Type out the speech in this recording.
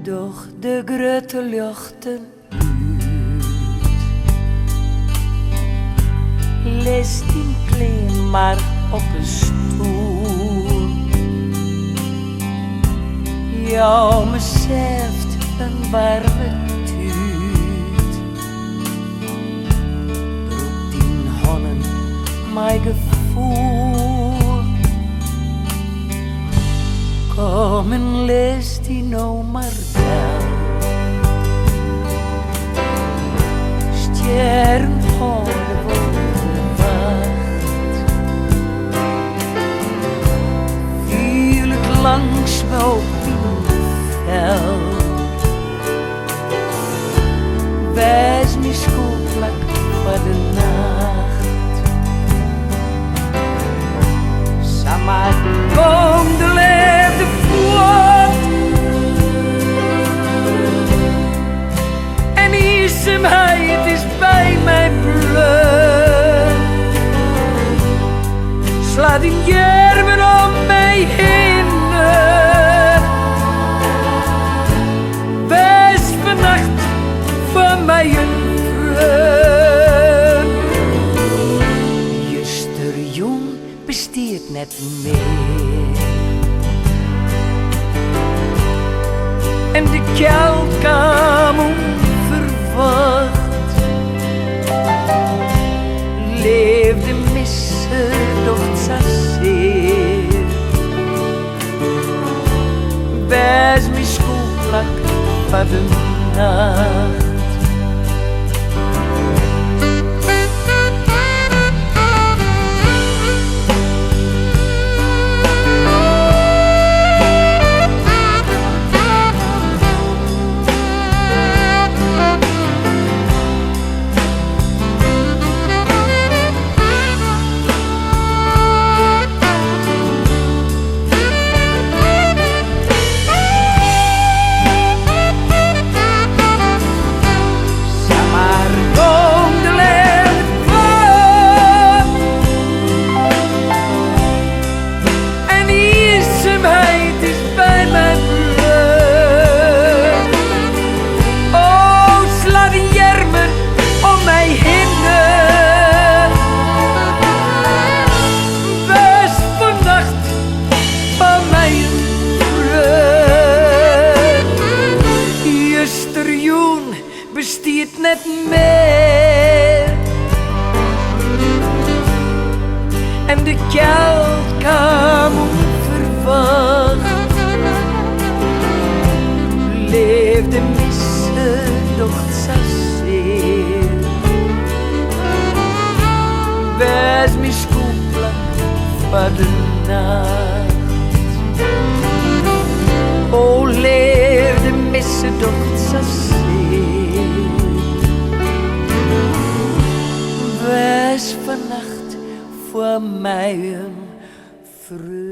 Doch de grote luchten leest in klein maar op een stoel. Jou beseft een warme tuut, roept in honnen mijn gevoel. Kom en lees die nou maar wel. Sterrenholen worden wacht. Viel het langs me op in veld. Wijs me schoolplak voor de nacht. Samar kom de leefde voort. En eenzaamheid is bij mij bleu. Slaat in jermen om mij heen. Wees vannacht voor mij een vreugd. Juster jong besteedt net meer. En de keld kwam onverwacht. Leefde missen doch zeer. Wees me schoolplak van de nacht. Besteedt net meer. En de keld kwam onverwacht. Leefde missen doch zeer. Wees me schoolplak van de nacht. O leefde missen doch zeer. Wees vannacht voor mij een vreugde.